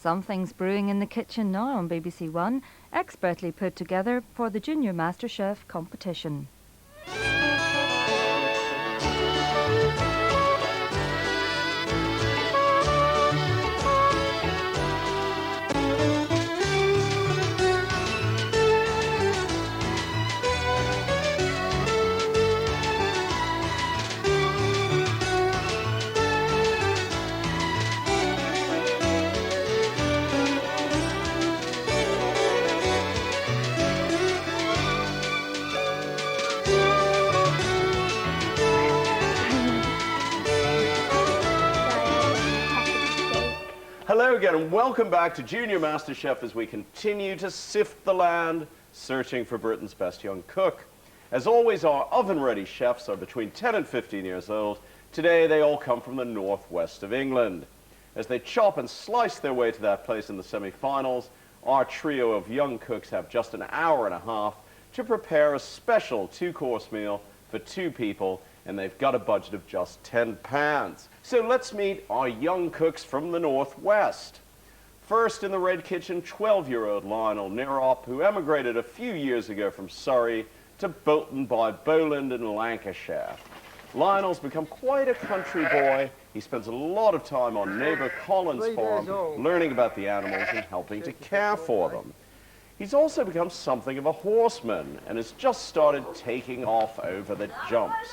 Something's brewing in the kitchen now on BBC One, expertly put together for the Junior Masterchef competition. Hello again and welcome back to Junior Masterchef as we continue to sift the land, searching for Britain's best young cook. As always, our oven-ready chefs are between 10 and 15 years old. Today they all come from the northwest of England. As they chop and slice their way to that place in the semi-finals, our trio of young cooks have just an hour and a half to prepare a special two-course meal for two people, and they've got a budget of just £10. So let's meet our young cooks from the northwest. First in the red kitchen, 12-year-old Lionel Nirop, who emigrated a few years ago from Surrey to Bolton by Bowland in Lancashire. Lionel's become quite a country boy. He spends a lot of time on neighbour Colin's farm, learning about the animals and helping to care for them. He's also become something of a horseman and has just started taking off over the jumps,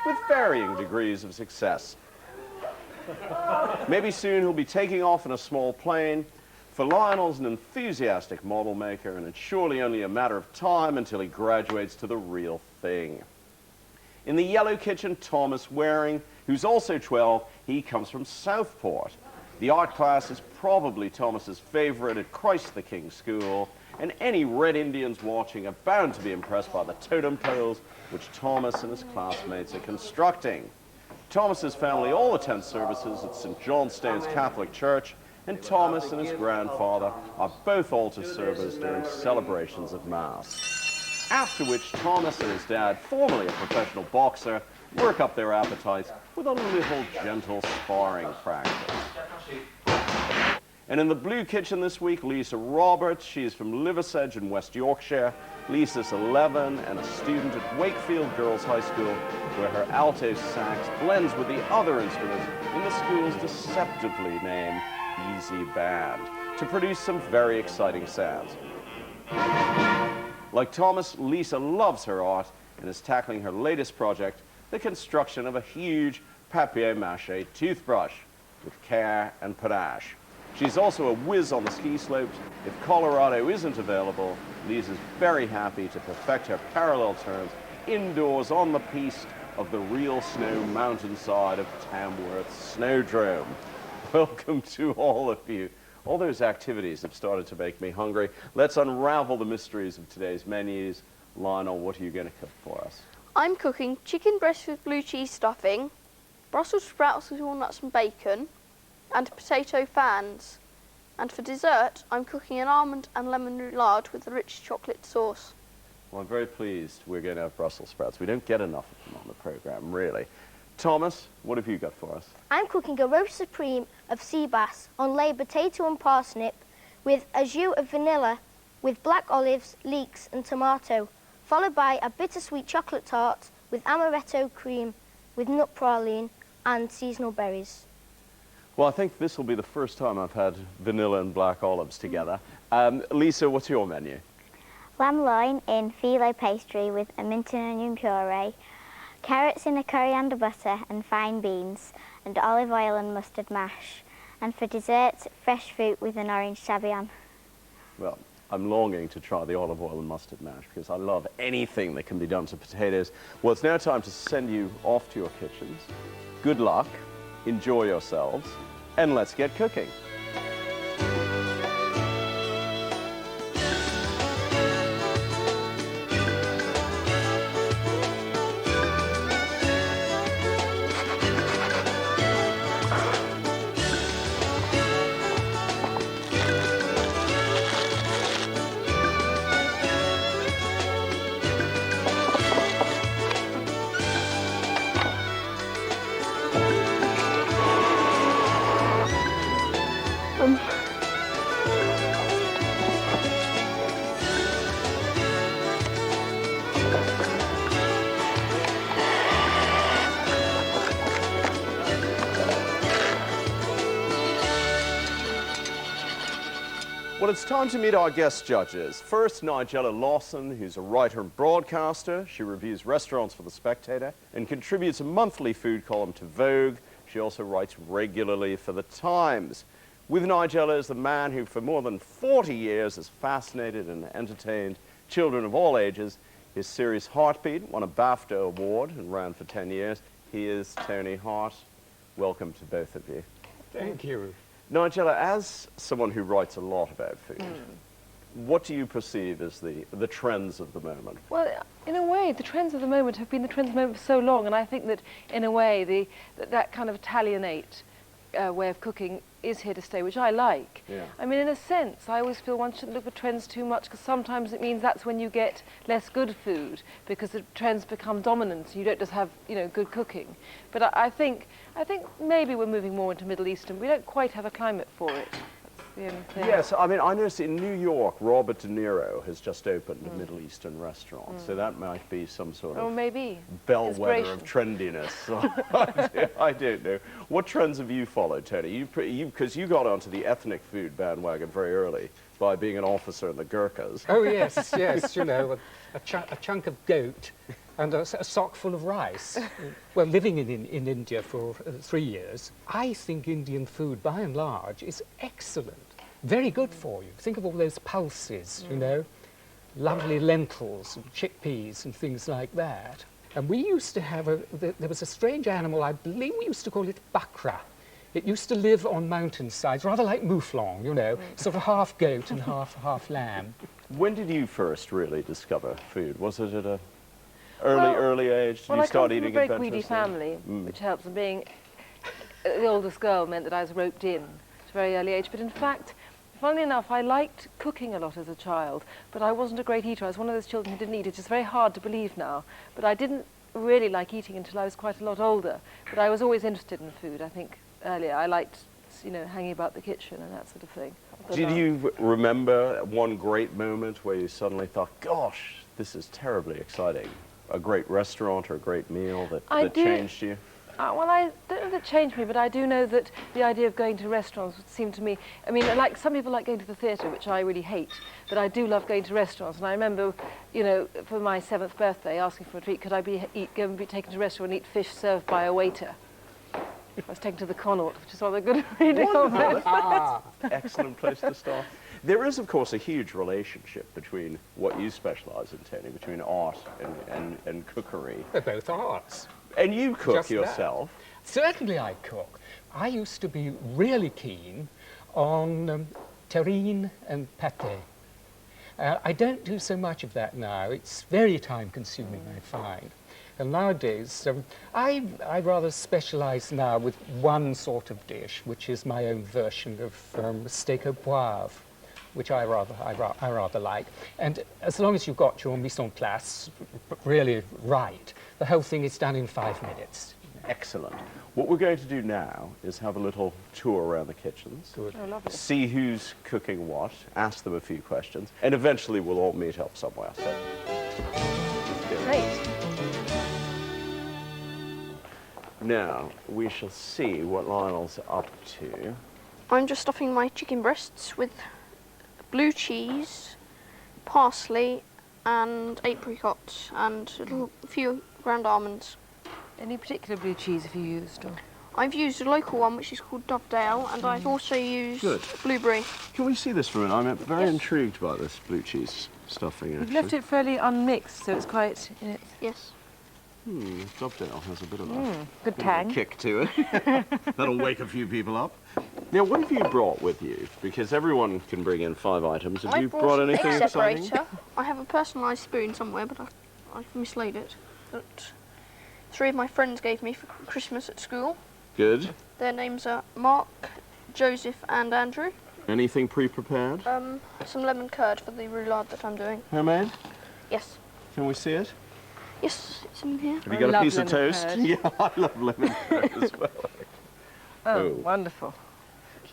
with varying degrees of success. Maybe soon he'll be taking off in a small plane. For Lionel's an enthusiastic model maker, and it's surely only a matter of time until he graduates to the real thing. In the yellow kitchen, Thomas Waring, who's also 12, he comes from Southport. The art class is probably Thomas's favourite at Christ the King School, and any Red Indians watching are bound to be impressed by the totem poles which Thomas and his classmates are constructing. Thomas's family all attend services at St. John Staines Catholic Church, and Thomas and his grandfather are both altar servers during celebrations of Mass. After which Thomas and his dad, formerly a professional boxer, work up their appetites with a little gentle sparring practice. And in the blue kitchen this week, Lisa Roberts. She's from Liversedge in West Yorkshire. Lisa's 11 and a student at Wakefield Girls High School, where her alto sax blends with the other instruments in the school's deceptively named Easy Band to produce some very exciting sounds. Like Thomas, Lisa loves her art and is tackling her latest project, the construction of a huge papier-mâché toothbrush, with care and panache. She's also a whiz on the ski slopes. If Colorado isn't available, Lisa's very happy to perfect her parallel turns indoors on the piste of the real snow mountainside of Tamworth Snowdrome. Welcome to all of you. All those activities have started to make me hungry. Let's unravel the mysteries of today's menus. Lionel, what are you going to cook for us? I'm cooking chicken breast with blue cheese stuffing, Brussels sprouts with walnuts and bacon, and potato fans. And for dessert, I'm cooking an almond and lemon roulade with a rich chocolate sauce. Well, I'm very pleased we're going to have Brussels sprouts. We don't get enough of them on the programme, really. Thomas, what have you got for us? I'm cooking a roast supreme of sea bass on laid potato and parsnip with a jus of vanilla with black olives, leeks and tomato, followed by a bittersweet chocolate tart with amaretto cream with nut praline and seasonal berries. Well, I think this will be the first time I've had vanilla and black olives together. Lisa, what's your menu? Lamb loin in phyllo pastry with a mint and onion puree, carrots in a coriander butter and fine beans, and olive oil and mustard mash. And for dessert, fresh fruit with an orange sabayon. Well, I'm longing to try the olive oil and mustard mash because I love anything that can be done to potatoes. Well, it's now time to send you off to your kitchens. Good luck, enjoy yourselves, and let's get cooking. Well, it's time to meet our guest judges. First, Nigella Lawson, who's a writer and broadcaster. She reviews restaurants for The Spectator and contributes a monthly food column to Vogue. She also writes regularly for The Times. With Nigella is the man who, for more than 40 years, has fascinated and entertained children of all ages. His series Heartbeat won a BAFTA award and ran for 10 years. He is Tony Hart. Welcome to both of you. Thank you. Nigella, as someone who writes a lot about food, what do you perceive as the trends of the moment? Well, in a way, the trends of the moment have been the trends of the moment for so long, and I think that, in a way, that kind of Italianate way of cooking is here to stay, which I like. Yeah. I mean, in a sense, I always feel one shouldn't look for trends too much, because sometimes it means that's when you get less good food, because the trends become dominant. You don't just have, good cooking. But I think maybe we're moving more into Middle Eastern. We don't quite have a climate for it. That's the only thing. Yes, I mean, I noticed in New York, Robert De Niro has just opened a Middle Eastern restaurant, so that might be some sort of maybe bellwether of trendiness. I don't know. What trends have you followed, Tony? Because you got onto the ethnic food bandwagon very early by being an officer in the Gurkhas. Oh, yes, yes, a chunk of goat and a sock full of rice. Well, living in India for 3 years, I think Indian food, by and large, is excellent. Very good for you. Think of all those pulses, lovely lentils and chickpeas and things like that. And we used to have there was a strange animal, I believe we used to call it bakra. It used to live on mountainsides, rather like mouflon, sort of half goat and half lamb. When did you first really discover food? Was it at a early age? Did you start eating I come from a very adventurously? greedy family, which helps. And being the oldest girl meant that I was roped in at a very early age. But in fact, funnily enough, I liked cooking a lot as a child, but I wasn't a great eater. I was one of those children who didn't eat. It's just very hard to believe now. But I didn't really like eating until I was quite a lot older. But I was always interested in food. I think earlier I liked, hanging about the kitchen and that sort of thing. Did you remember one great moment where you suddenly thought, gosh, this is terribly exciting? A great restaurant or a great meal that changed you? Well, I don't know if it changed me, but I do know that the idea of going to restaurants would seem to me, like some people like going to the theatre, which I really hate, but I do love going to restaurants. And I remember, for my 7th birthday, asking for a treat, could I be taken to a restaurant and eat fish served by a waiter? I was taken to the Connaught, which is rather good reading of it. Excellent place to start. There is, of course, a huge relationship between what you specialise in, Tony, between art and cookery. They're both arts. And you cook Just yourself. That. Certainly I cook. I used to be really keen on terrine and pâté. I don't do so much of that now. It's very time-consuming, I find. And nowadays, I rather specialise now with one sort of dish, which is my own version of steak au poivre, which I rather like. And as long as you've got your mise en place really right, the whole thing is done in 5 minutes. Excellent. What we're going to do now is have a little tour around the kitchens. Good. Oh, lovely. See who's cooking what, ask them a few questions, and eventually we'll all meet up somewhere. So, Great. now, we shall see what Lionel's up to. I'm just stuffing my chicken breasts with blue cheese, parsley, and apricots, and a few ground almonds. Any particular blue cheese have you used? Or? I've used a local one, which is called Dovedale, and I've also used Good. blueberry. Can we see this for a minute? I'm very Yes. intrigued by this blue cheese stuffing, You've actually. left it fairly unmixed, so it's quite Yes. Dovedale has a bit of a good bit of a tang. kick to it. That'll wake a few people up. Now, what have you brought with you? Because everyone can bring in 5 items. Have I you brought anything egg exciting? separator. I have a personalised spoon somewhere, but I've mislaid it. That 3 of my friends gave me for Christmas at school. Good. Their names are Mark, Joseph, and Andrew. Anything pre-prepared? Some lemon curd for the roulade that I'm doing. Homemade? Yes. Can we see it? Yes, it's in here. Have you I got a love piece of lemon toast? curd. Yeah, I love lemon curd as well. Oh, wonderful.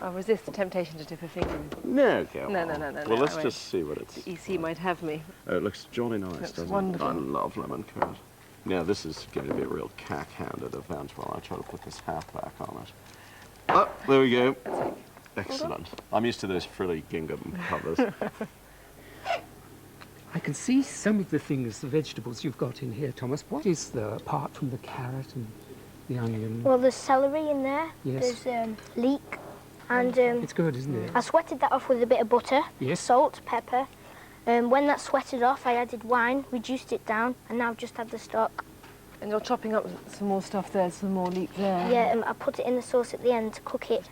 I'll resist the temptation to dip a finger in. No, go No, on. no, no, no, Well, no, let's I won't. just see what it's... The EC might have me. Oh, it looks jolly nice, Looks doesn't wonderful. it? I love lemon curd. Now, this is going to be a real cack-handed event while I try to put this hat back on it. Oh, there we go. Excellent. I'm used to those frilly gingham covers. I can see some of the things, the vegetables you've got in here, Thomas. What is there, apart from the carrot and the onion? Well, there's celery in there. Yes. There's leek. And It's good, isn't it? I sweated that off with a bit of butter, Yes. salt, pepper. When that sweated off, I added wine, reduced it down, and now I've just had the stock. And you're chopping up some more stuff there, some more leek there. Yeah, I put it in the sauce at the end to cook it.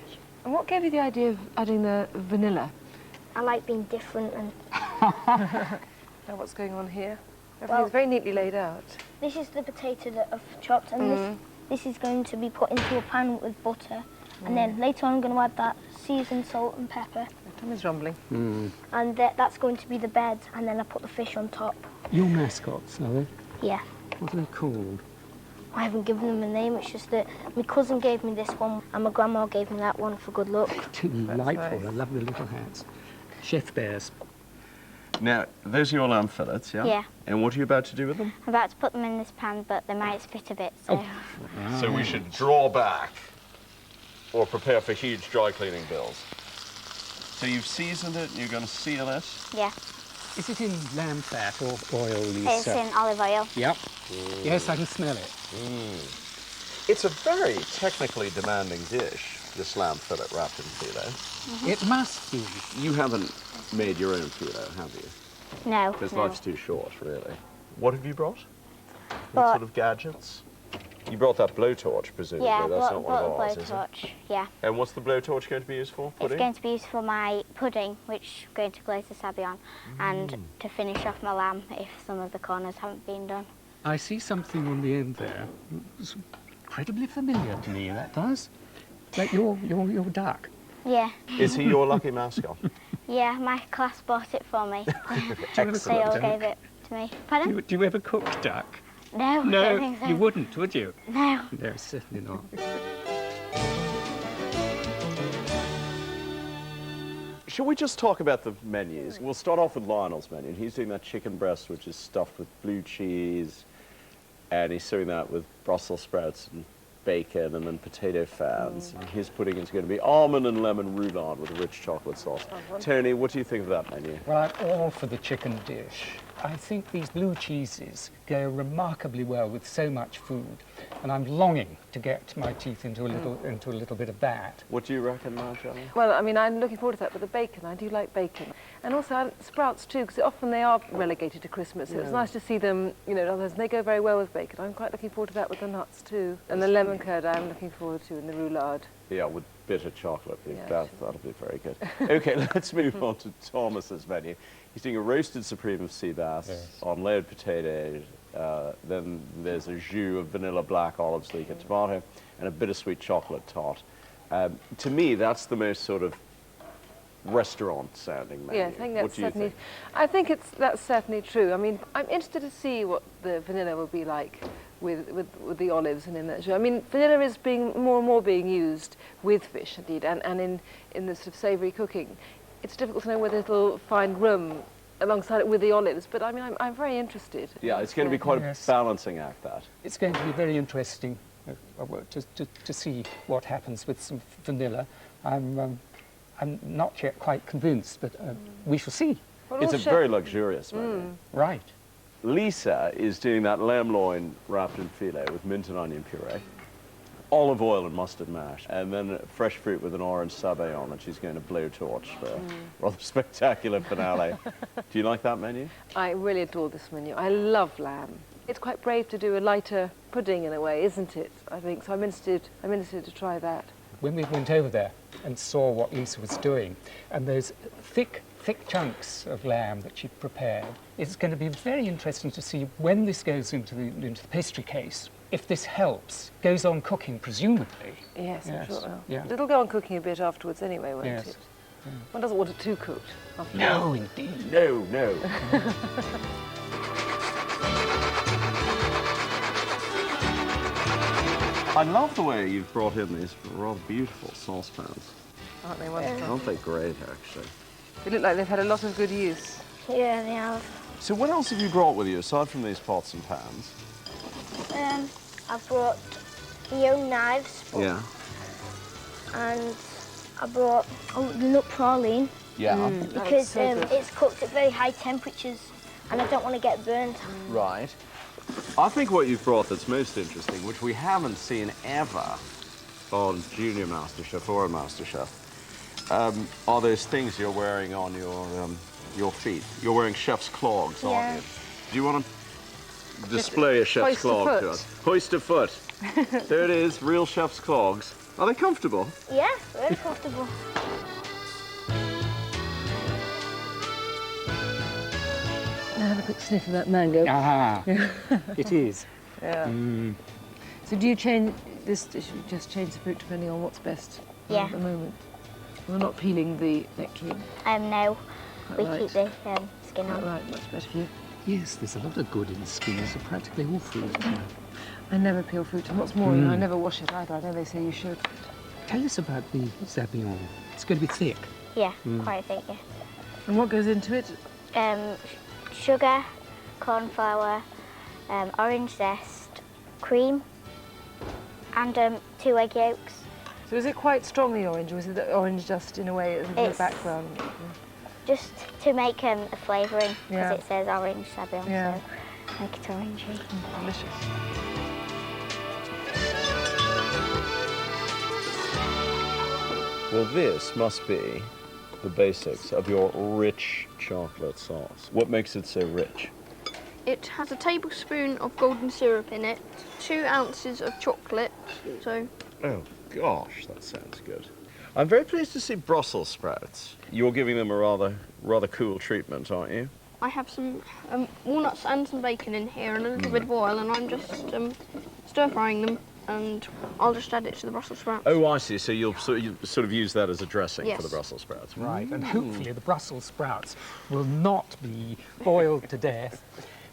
And what gave you the idea of adding the vanilla? I like being different, and Now what's going on here? Well- Everything's very neatly laid out. this is the potato that I've chopped, and this is going to be put into a pan with butter. And then later on I'm going to add that seasoned salt and pepper. Tommy's rumbling. And that's going to be the bed, and then I put the fish on top. Your mascots, are they? Yeah. What are they called? I haven't given them a name, it's just that my cousin gave me this one and my grandma gave me that one for good luck. Delightful. nice. I love the little hats. Chef bears. Now, those are your lamb fillets, yeah? Yeah. And what are you about to do with them? I'm about to put them in this pan, but they might spit a bit, so... So we should draw back or prepare for huge dry cleaning bills. So you've seasoned it and you're going to seal it? Yeah, Is it in lamb fat or oil, Lisa? it's in olive oil. Yep. Yes, I can smell it. It's a very technically demanding dish, this lamb fillet wrapped in filet. It must be. You haven't made your own filet, have you? No, Because no. life's too short, really. What have you brought? What But- sort of gadgets? You brought that blowtorch, presumably. Yeah, That's not one brought of ours, the is it? blowtorch, yeah. And what's the blowtorch going to be used for? It's Pudding? going to be used for my pudding, which I'm going to glaze the sabi on, and to finish off my lamb if some of the corners haven't been done. I see something on the end there. It's incredibly familiar to me, that does. Like your duck. Yeah, Is he your lucky mascot? yeah, my class bought it for me. Excellent. They all gave it to me. Pardon? Do you ever cook duck? No, I don't No, think so. you wouldn't, would you? No. No, certainly not. Shall we just talk about the menus? We'll start off with Lionel's menu. He's doing that chicken breast, which is stuffed with blue cheese, and he's serving that with Brussels sprouts and bacon and then potato fans. And his pudding is going to be almond and lemon roulade with a rich chocolate sauce. Tony, what do you think of that menu? Well, I'm all for the chicken dish. I think these blue cheeses go remarkably well with so much food, and I'm longing to get my teeth into a little bit of that. What do you reckon, Marjorie? Well, I mean, I'm looking forward to that with the bacon. I do like bacon. And also sprouts too, because often they are relegated to Christmas. So it's nice to see them, you know, others, they go very well with bacon. I'm quite looking forward to that with the nuts too. And the lemon curd I'm looking forward to, and the roulade. Yeah, with bitter chocolate. Yeah, That'll be very good. Okay, let's move on to Thomas's menu. He's doing a roasted supreme of sea bass on layered potatoes. Then there's a jus of vanilla, black olives, leek, and tomato, and a bittersweet chocolate tot. To me, that's the most sort of restaurant-sounding menu. Yeah, I think that's what do you certainly. think? I think that's certainly true. I mean, I'm interested to see what the vanilla will be like with the olives and in that. I mean, vanilla is being more and more being used with fish, indeed, and in the sort of savoury cooking. It's difficult to know whether it'll find room alongside it with the olives, but I mean, I'm very interested. Yeah, it's going to be quite Yes. a balancing act, that. It's going to be very interesting to see what happens with some vanilla. I'm not yet quite convinced, but we shall see. Well, It's a also- very luxurious menu. Right. Lisa is doing that lamb loin wrapped in filet with mint and onion puree, olive oil and mustard mash, and then fresh fruit with an orange sabe on it. She's going to blowtorch for a rather spectacular finale. Do you like that menu? I really adore this menu. I love lamb. It's quite brave to do a lighter pudding in a way, isn't it? I think so. I'm interested to try that. When we went over there and saw what Lisa was doing, and those thick chunks of lamb that she'd prepared, it's going to be very interesting to see when this goes into the pastry case. If this helps, goes on cooking, presumably. Yes, I'm Yes, sure it will. yeah. It'll go on cooking a bit afterwards anyway, won't Yes. it? One doesn't want it too cooked. After all. No, indeed. No. I love the way you've brought in these rather beautiful saucepans. Aren't they wonderful? Aren't they great, actually? They look like they've had a lot of good use. Yeah, they have. So what else have you brought with you, aside from these pots and pans? I've brought my own knives, Yeah. and I brought the nut praline Yeah. because so good. it's cooked at very high temperatures and I don't want to get burnt. Right. I think what you've brought that's most interesting, which we haven't seen ever on Junior MasterChef or MasterChef, are those things you're wearing on your feet. You're wearing chef's clogs, aren't Yeah. you? Do you want to display a chef's hoist a clog to foot. us? Hoist a foot. There it is, real chef's clogs. Are they comfortable? Yeah, very comfortable. Now have a quick sniff of that mango. Ah, it is. Yeah. So do you change this dish? You just change the fruit depending on what's best Yeah. at the moment. We're not peeling the nectarine. No, we right. keep the skin on. Right, much better for you. Yes, there's a lot of good in the skins of practically all fruit. I never peel fruit, and what's more, you know, I never wash it either. I know they say you should. Tell us about the Zabillon. It's going to be thick. Yeah, quite thick, yeah. And what goes into it? Sugar, corn flour, orange zest, cream, and 2 egg yolks. So is it quite strongly orange, or is it the orange just in a way as a It's- background? Just to make a flavouring, because Yeah. it says orange Zabillon, Yeah. so make it orangey. Delicious. Well, this must be the basics of your rich chocolate sauce. What makes it so rich? It has a tablespoon of golden syrup in it, 2 ounces of chocolate, so Oh, gosh, that sounds good. I'm very pleased to see Brussels sprouts. You're giving them a rather cool treatment, aren't you? I have some walnuts and some bacon in here and a little bit of oil, and I'm just stir frying them, and I'll just add it to the Brussels sprouts. Oh, I see. So you sort of use that as a dressing for Yes. the Brussels sprouts. Right, and hopefully the Brussels sprouts will not be boiled to death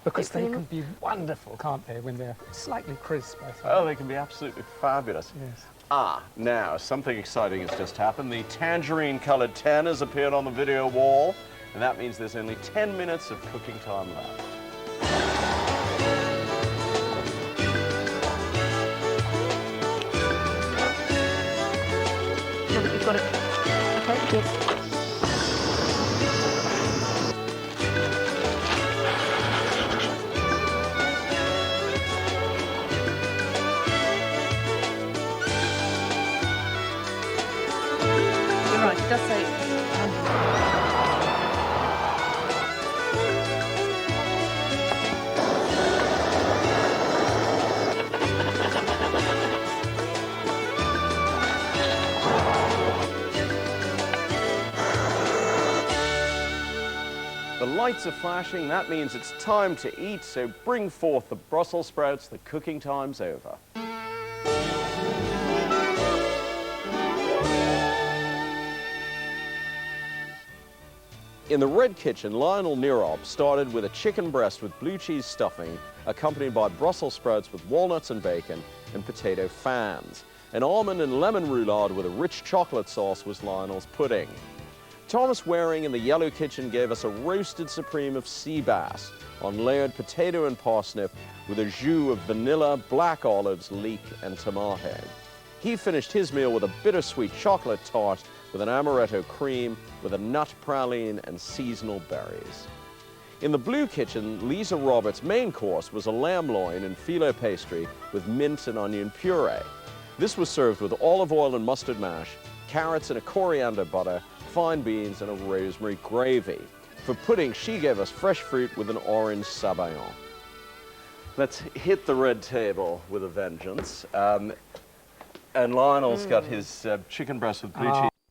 because they can be wonderful, can't they, when they're slightly crisp, I think. Oh, they can be absolutely fabulous. Yes. Ah, now, something exciting has just happened. The tangerine-colored 10 has appeared on the video wall, and that means there's only 10 minutes of cooking time left. You've got it. Thank you. You're right, it does say The lights are flashing. That means it's time to eat, so bring forth the Brussels sprouts. The cooking time's over. In the Red Kitchen, Lionel Nirop started with a chicken breast with blue cheese stuffing, accompanied by Brussels sprouts with walnuts and bacon, and potato fans. An almond and lemon roulade with a rich chocolate sauce was Lionel's pudding. Thomas Waring in the Yellow Kitchen gave us a roasted supreme of sea bass on layered potato and parsnip with a jus of vanilla, black olives, leek, and tomato. He finished his meal with a bittersweet chocolate tart with an amaretto cream with a nut praline and seasonal berries. In the Blue Kitchen, Lisa Roberts' main course was a lamb loin and phyllo pastry with mint and onion puree. This was served with olive oil and mustard mash, carrots and a coriander butter, fine beans, and a rosemary gravy. For pudding, she gave us fresh fruit with an orange sabayon. Let's hit the red table with a vengeance. And Lionel's got his chicken breast with blue cheese